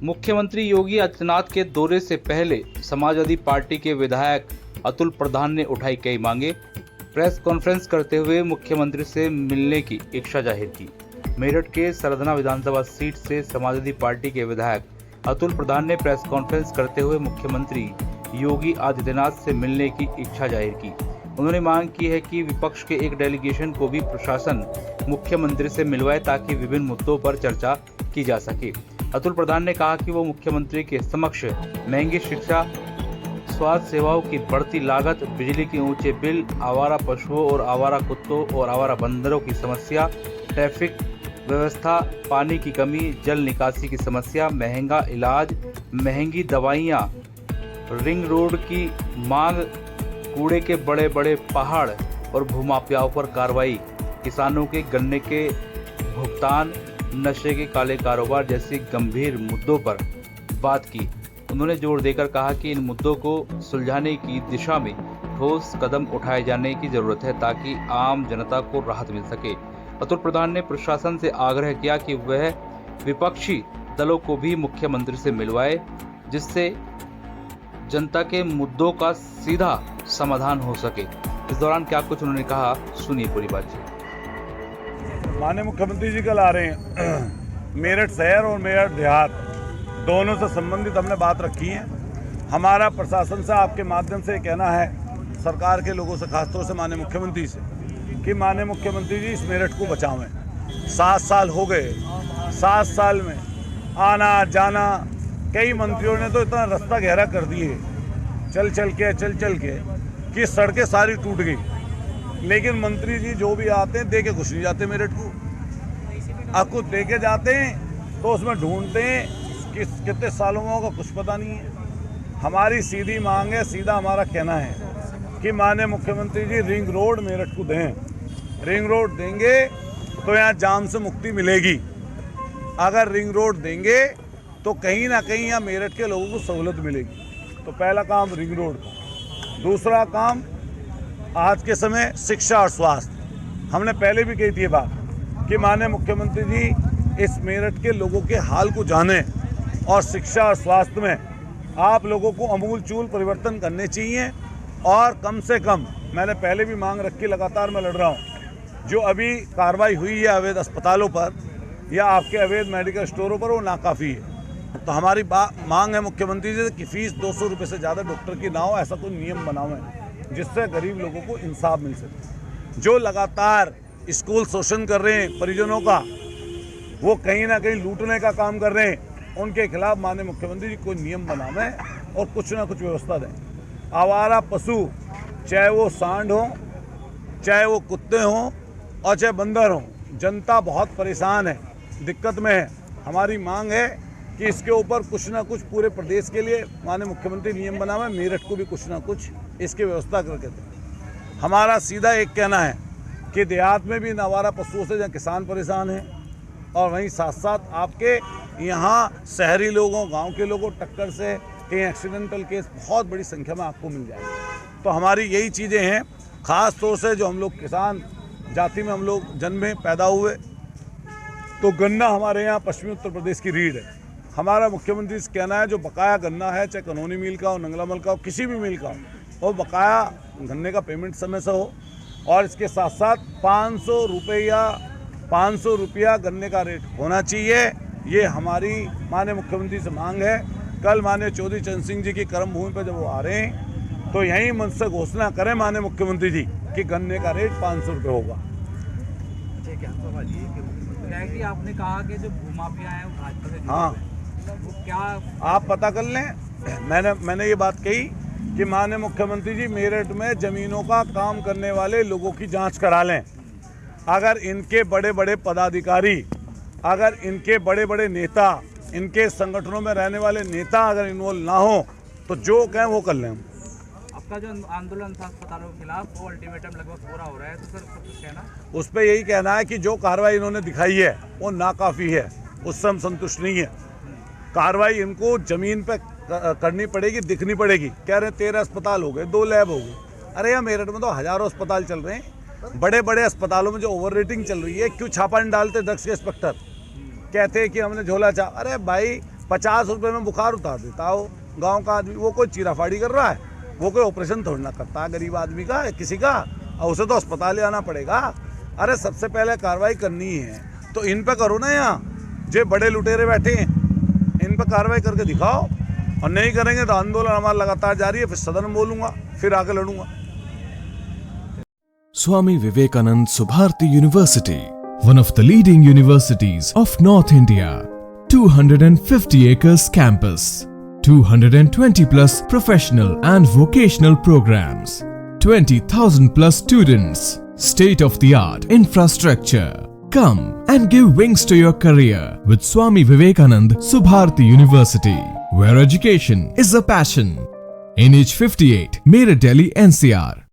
मुख्यमंत्री योगी आदित्यनाथ के दौरे से पहले समाजवादी पार्टी के विधायक अतुल प्रधान ने उठाई कई मांगे। प्रेस कॉन्फ्रेंस करते हुए मुख्यमंत्री से मिलने की इच्छा जाहिर की। मेरठ के सरधना विधानसभा सीट से समाजवादी पार्टी के विधायक अतुल प्रधान ने प्रेस कॉन्फ्रेंस करते हुए मुख्यमंत्री योगी आदित्यनाथ से मिलने की इच्छा जाहिर की। उन्होंने मांग की है कि विपक्ष के एक डेलीगेशन को भी प्रशासन मुख्यमंत्री से मिलवाए ताकि विभिन्न मुद्दों पर चर्चा की जा सके। अतुल प्रधान ने कहा कि वो मुख्यमंत्री के समक्ष महंगी शिक्षा, स्वास्थ्य सेवाओं की बढ़ती लागत, बिजली के ऊंचे बिल, आवारा पशुओं और आवारा कुत्तों और आवारा बंदरों की समस्या, ट्रैफिक व्यवस्था, पानी की कमी, जल निकासी की समस्या, महंगा इलाज, महंगी दवाइयाँ, रिंग रोड की मांग, कूड़े के बड़े बड़े पहाड़ और भूमाफियाओं पर कार्रवाई, किसानों के गन्ने के भुगतान, नशे के काले कारोबार जैसे गंभीर मुद्दों पर बात की। उन्होंने जोर देकर कहा कि इन मुद्दों को सुलझाने की दिशा में ठोस कदम उठाए जाने की जरूरत है ताकि आम जनता को राहत मिल सके। अतुल प्रधान ने प्रशासन से आग्रह किया कि वह विपक्षी दलों को भी मुख्यमंत्री से मिलवाए, जिससे जनता के मुद्दों का सीधा समाधान हो सके। इस दौरान क्या कुछ उन्होंने कहा, सुनिए पूरी बातचीत। माननीय मुख्यमंत्री जी कल आ रहे हैं। मेरठ शहर और मेरठ देहात दोनों से संबंधित हमने बात रखी है। हमारा प्रशासन से आपके माध्यम से कहना है, सरकार के लोगों से, खासतौर से माननीय मुख्यमंत्री से, कि माननीय मुख्यमंत्री जी इस मेरठ को बचावें। 7 साल हो गए। 7 साल में आना जाना, कई मंत्रियों ने तो इतना रास्ता गहरा कर दिए चल चल के कि सड़कें सारी टूट गई। लेकिन मंत्री जी जो भी आते हैं दे के कुछ नहीं जाते मेरठ को। अब कुछ दे के जाते हैं तो उसमें ढूंढते हैं कि कितने सालों में होगा, कुछ पता नहीं है। हमारी सीधी मांग है, सीधा हमारा कहना है कि माननीय मुख्यमंत्री जी रिंग रोड मेरठ को दें। रिंग रोड देंगे तो यहाँ जाम से मुक्ति मिलेगी। अगर रिंग रोड देंगे तो कहीं ना कहीं यहाँ मेरठ के लोगों को सहूलत मिलेगी। तो पहला काम रिंग रोड का। दूसरा काम आज के समय शिक्षा और स्वास्थ्य। हमने पहले भी कही थी ये बात कि माननीय मुख्यमंत्री जी इस मेरठ के लोगों के हाल को जाने और शिक्षा और स्वास्थ्य में आप लोगों को अमूलचूल परिवर्तन करने चाहिए। और कम से कम, मैंने पहले भी मांग रखी, लगातार मैं लड़ रहा हूँ, जो अभी कार्रवाई हुई है अवैध अस्पतालों पर या आपके अवैध मेडिकल स्टोरों पर, वो नाकाफ़ी है। तो हमारी मांग है मुख्यमंत्री जी कि फीस 200 रुपये से ज़्यादा डॉक्टर की ना हो, ऐसा कोई नियम बनावें जिससे गरीब लोगों को इंसाफ मिल सके। जो लगातार स्कूल शोषण कर रहे हैं परिजनों का, वो कहीं ना कहीं लूटने का काम कर रहे हैं, उनके खिलाफ माननीय मुख्यमंत्री जी कोई नियम बनावें और कुछ ना कुछ व्यवस्था दें। आवारा पशु, चाहे वो सांड हो, चाहे वो कुत्ते हों और चाहे बंदर हों, जनता बहुत परेशान है, दिक्कत में है। हमारी मांग है कि इसके ऊपर कुछ ना कुछ पूरे प्रदेश के लिए माननीय मुख्यमंत्री नियम बनावे, मेरठ को भी कुछ ना कुछ इसकी व्यवस्था करके दें। हमारा सीधा एक कहना है कि देहात में भी आवारा पशुओं से जहाँ किसान परेशान हैं, और वहीं साथ साथ आपके यहाँ शहरी लोगों, गांव के लोगों टक्कर से कहीं एक्सीडेंटल केस बहुत बड़ी संख्या में आपको मिल जाएंगे। तो हमारी यही चीज़ें हैं। ख़ास तौर से जो हम लोग किसान जाति में हम लोग जन्मे पैदा हुए, तो गन्ना हमारे यहाँ पश्चिमी उत्तर प्रदेश की रीढ़ है। हमारा मुख्यमंत्री से कहना है, जो बकाया गन्ना है, चाहे कनौनी मिल का हो, नंगला मल का हो, किसी भी मिल का हो, वो बकाया गन्ने का पेमेंट समय से हो। और इसके साथ साथ 500 रुपया गन्ने का रेट होना चाहिए। ये हमारी माननीय मुख्यमंत्री से मांग है। कल माननीय चौधरी चरण सिंह जी की कर्मभूमि पर जब वो आ रहे हैं तो यहीं मन से घोषणा करें माननीय मुख्यमंत्री जी कि गन्ने का रेट 500 रुपये होगा। ठीक है, सवाल ये कि आपने कहा कि जो भूमाफिया है वो भाजपा से, हाँ, वो क्या आप पता कर लें। मैंने ये बात कही कि माननीय मुख्यमंत्री जी मेरठ में ज़मीनों का काम करने वाले लोगों की जांच करा लें। अगर इनके बड़े बड़े पदाधिकारी, अगर इनके बड़े बड़े नेता, इनके संगठनों में रहने वाले नेता अगर इन्वॉल्व ना हो तो जो कहें वो कर लें हम। आपका जो आंदोलन था अस्पतालों के खिलाफ, वो अल्टीमेटम लगभग पूरा हो रहा है, तो सर कुछ कहना उस पर यही कहना है कि जो कार्रवाई इन्होंने दिखाई है वो नाकाफ़ी है, उससे हम संतुष्ट नहीं है। कार्रवाई इनको ज़मीन पे करनी पड़ेगी, दिखनी पड़ेगी। कह रहे हैं 13 अस्पताल हो गए, 2 लैब हो गए। अरे यार मेरठ में तो हज़ारों अस्पताल चल रहे हैं। बड़े बड़े अस्पतालों में जो ओवर रेटिंग चल रही है, क्यों छापा नहीं डालते ड्रग्स के इंस्पेक्टर? कहते हैं कि हमने झोला छाप। अरे भाई 50 रुपए में बुखार उतार देता हो गांव का आदमी। वो कोई चीराफाड़ी कर रहा है, वो कोई ऑपरेशन थोड़ी ना करता है गरीब आदमी का किसी का, और उसे तो अस्पताल ले आना पड़ेगा। अरे सबसे पहले कार्रवाई करनी है तो इन पे करो ना, यहाँ जो बड़े लुटेरे बैठे हैं इन पे कार्रवाई करके दिखाओ, और नहीं करेंगे तो आंदोलन हमारा लगातार जारी है। फिर सदन में बोलूंगा, फिर आके लड़ूंगा। Swami Vivekanand Subharti University, one of the leading universities of North India. 250 acres campus, 220 plus professional and vocational programs, 20,000 plus students, state of the art infrastructure. Come and give wings to your career with Swami Vivekanand Subharti University, where education is a passion. NH58, Meerut, Delhi, NCR.